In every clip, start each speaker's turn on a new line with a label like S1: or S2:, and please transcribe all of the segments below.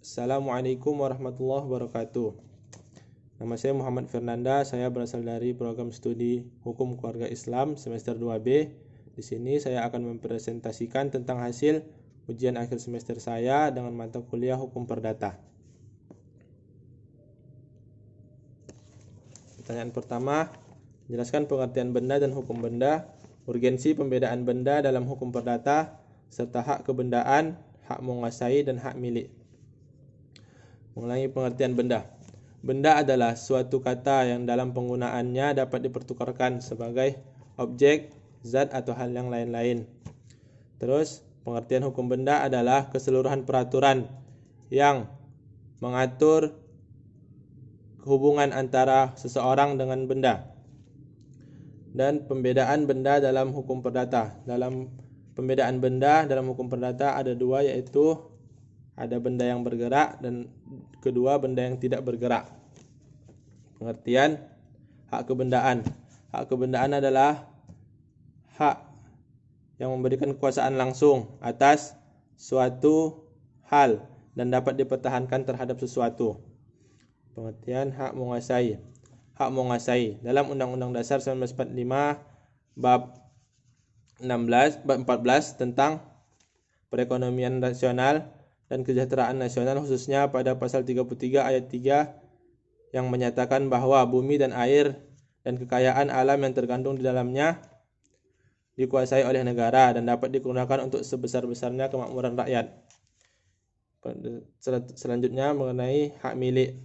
S1: Assalamualaikum warahmatullahi wabarakatuh. Nama saya Muhammad Fernanda, saya berasal dari program studi Hukum Keluarga Islam semester 2B. Di sini saya akan mempresentasikan tentang hasil ujian akhir semester saya dengan mata kuliah Hukum Perdata. Pertanyaan pertama, jelaskan pengertian benda dan hukum benda, urgensi pembedaan benda dalam hukum perdata, serta hak kebendaan, hak menguasai, dan hak milik. Mengulangi pengertian benda. Benda adalah suatu kata yang dalam penggunaannya dapat dipertukarkan sebagai objek, zat, atau hal yang lain-lain. Terus, pengertian hukum benda adalah keseluruhan peraturan yang mengatur hubungan antara seseorang dengan benda. Dan pembedaan benda dalam hukum perdata. Dalam pembedaan benda dalam hukum perdata ada dua, yaitu ada benda yang bergerak dan kedua benda yang tidak bergerak. Pengertian hak kebendaan. Hak kebendaan adalah hak yang memberikan kekuasaan langsung atas suatu hal dan dapat dipertahankan terhadap sesuatu. Pengertian hak menguasai. Hak menguasai dalam Undang-Undang Dasar 1945 bab 14 tentang perekonomian nasional dan kesejahteraan nasional, khususnya pada pasal 33 ayat 3 yang menyatakan bahwa bumi dan air dan kekayaan alam yang terkandung di dalamnya dikuasai oleh negara dan dapat digunakan untuk sebesar-besarnya kemakmuran rakyat. Selanjutnya mengenai hak milik.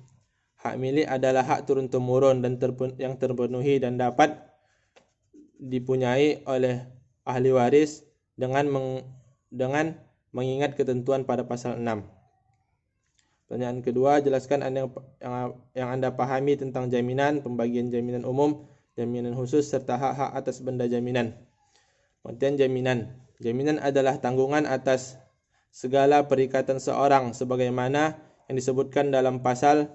S1: Hak milik adalah hak turun-temurun dan yang terpenuhi dan dapat dipunyai oleh ahli waris dengan mengingat ketentuan pada pasal 6. Pertanyaan kedua, jelaskan yang Anda pahami tentang jaminan, pembagian jaminan umum, jaminan khusus, serta hak-hak atas benda jaminan. Pengertian jaminan. Jaminan adalah tanggungan atas segala perikatan seorang sebagaimana yang disebutkan dalam pasal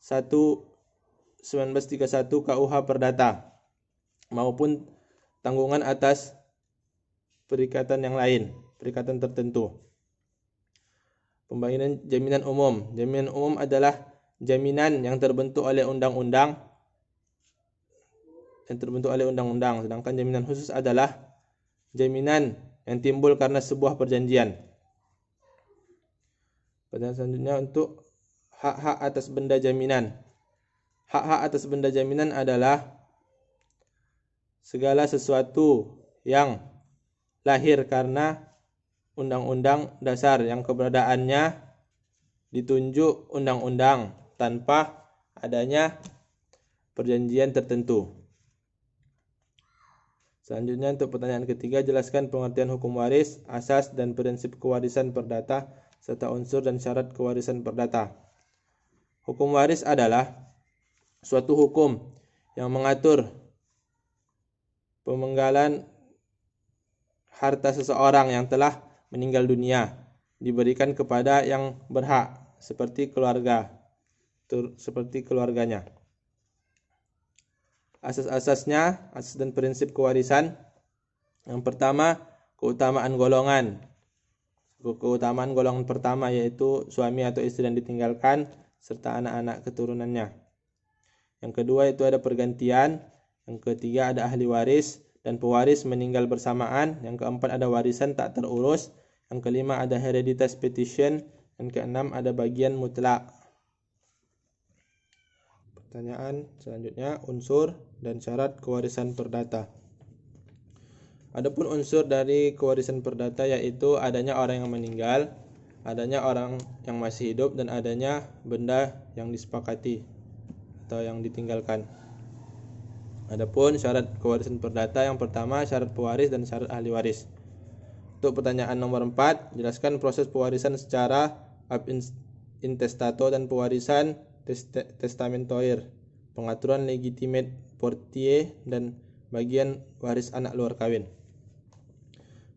S1: 1931 KUH Perdata maupun tanggungan atas perikatan yang lain, perikatan tertentu. Pembagian jaminan umum. Jaminan umum adalah jaminan yang terbentuk oleh undang-undang, sedangkan jaminan khusus adalah jaminan yang timbul karena sebuah perjanjian. Pertanyaan selanjutnya untuk hak-hak atas benda jaminan. Hak-hak atas benda jaminan adalah segala sesuatu yang lahir karena Undang-Undang Dasar yang keberadaannya ditunjuk undang-undang tanpa adanya perjanjian tertentu. Selanjutnya untuk pertanyaan ketiga, jelaskan pengertian hukum waris, asas dan prinsip kewarisan perdata serta unsur dan syarat kewarisan perdata. Hukum waris adalah suatu hukum yang mengatur pemenggalan harta seseorang yang telah meninggal dunia diberikan kepada yang berhak seperti keluarganya. Asas-asasnya, asas dan prinsip kewarisan. Yang pertama, keutamaan golongan. Keutamaan golongan pertama yaitu suami atau istri yang ditinggalkan serta anak-anak keturunannya. Yang kedua itu ada pergantian. Yang ketiga ada ahli waris dan pewaris meninggal bersamaan. Yang keempat ada warisan tak terurus. Yang kelima ada hereditas petition. Dan keenam ada bagian mutlak. Pertanyaan selanjutnya, unsur dan syarat kewarisan perdata. Adapun unsur dari kewarisan perdata yaitu adanya orang yang meninggal, adanya orang yang masih hidup, dan adanya benda yang disepakati atau yang ditinggalkan. Adapun syarat kewarisan perdata, yang pertama syarat pewaris dan syarat ahli waris. Untuk pertanyaan nomor 4, jelaskan proses pewarisan secara ab intestato dan pewarisan testamentoir, pengaturan legitimate portier, dan bagian waris anak luar kawin.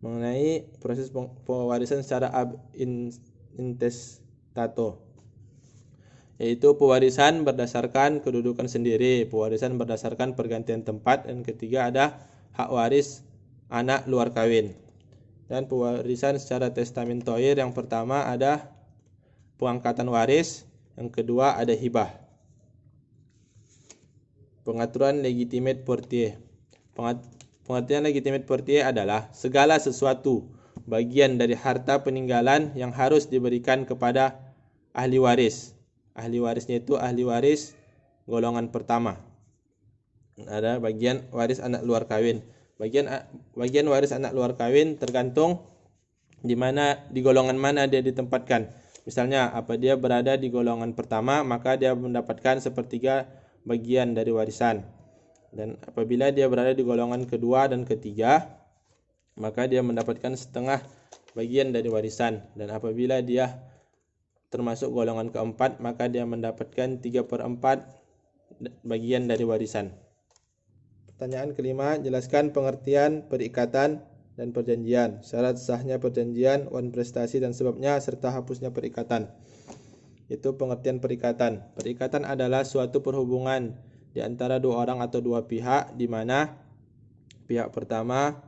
S1: Mengenai proses pewarisan secara ab intestato, yaitu pewarisan berdasarkan kedudukan sendiri, pewarisan berdasarkan pergantian tempat, dan ketiga ada hak waris anak luar kawin. Dan pewarisan secara testamentoir, yang pertama ada pengangkatan waris, yang kedua ada hibah. Pengaturan legitimate portier. Pengertian legitimate portier adalah segala sesuatu bagian dari harta peninggalan yang harus diberikan kepada ahli waris. Ahli warisnya itu ahli waris golongan pertama. Ada bagian waris anak luar kawin. Bagian waris anak luar kawin tergantung di golongan mana dia ditempatkan. Misalnya, apa dia berada di golongan pertama, maka dia mendapatkan sepertiga bagian dari warisan. Dan apabila dia berada di golongan kedua dan ketiga, maka dia mendapatkan setengah bagian dari warisan. Dan apabila dia termasuk golongan keempat, maka dia mendapatkan 3/4 bagian dari warisan. Pertanyaan kelima, jelaskan pengertian perikatan dan perjanjian, syarat sahnya perjanjian, wan prestasi dan sebabnya, serta hapusnya perikatan. Itu pengertian perikatan. Perikatan adalah suatu perhubungan di antara dua orang atau dua pihak, di mana pihak pertama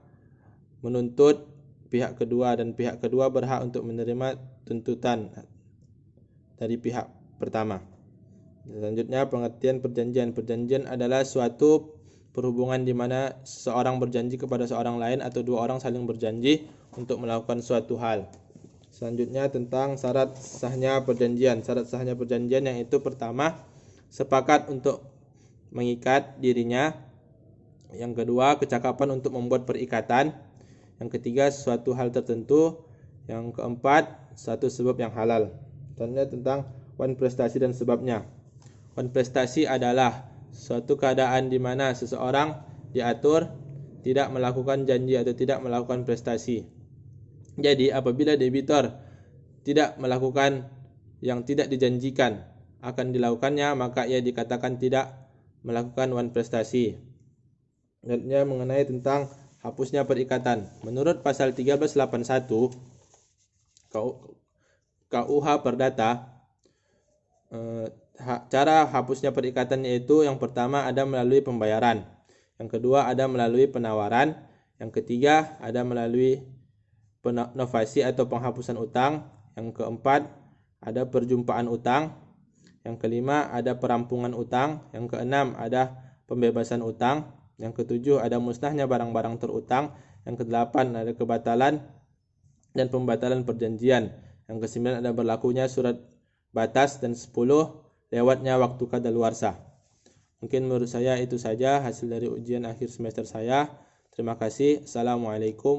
S1: menuntut pihak kedua dan pihak kedua berhak untuk menerima tuntutan dari pihak pertama. Selanjutnya pengertian perjanjian. Perjanjian adalah suatu perhubungan di mana seorang berjanji kepada seorang lain atau dua orang saling berjanji untuk melakukan suatu hal. Selanjutnya tentang syarat sahnya perjanjian. Syarat sahnya perjanjian yang itu pertama, sepakat untuk mengikat dirinya. Yang kedua, kecakapan untuk membuat perikatan. Yang ketiga, suatu hal tertentu. Yang keempat, satu sebab yang halal. Contohnya tentang wan prestasi dan sebabnya. Wan prestasi adalah suatu keadaan di mana seseorang diatur tidak melakukan janji atau tidak melakukan prestasi. Jadi apabila debitor tidak melakukan yang tidak dijanjikan akan dilakukannya, maka ia dikatakan tidak melakukan wan prestasi. Selanjutnya mengenai tentang hapusnya perikatan. Menurut pasal 1381 KUH Perdata, cara hapusnya perikatan yaitu yang pertama ada melalui pembayaran, yang kedua ada melalui penawaran, yang ketiga ada melalui novasi atau penghapusan utang, yang keempat ada perjumpaan utang, yang kelima ada perampungan utang, yang keenam ada pembebasan utang, yang ketujuh ada musnahnya barang-barang terutang, yang kedelapan ada kebatalan dan pembatalan perjanjian, yang kesembilan ada berlakunya surat batas, dan 10 lewatnya waktu kadaluarsa. Mungkin menurut saya itu saja hasil dari ujian akhir semester saya. Terima kasih. Assalamualaikum.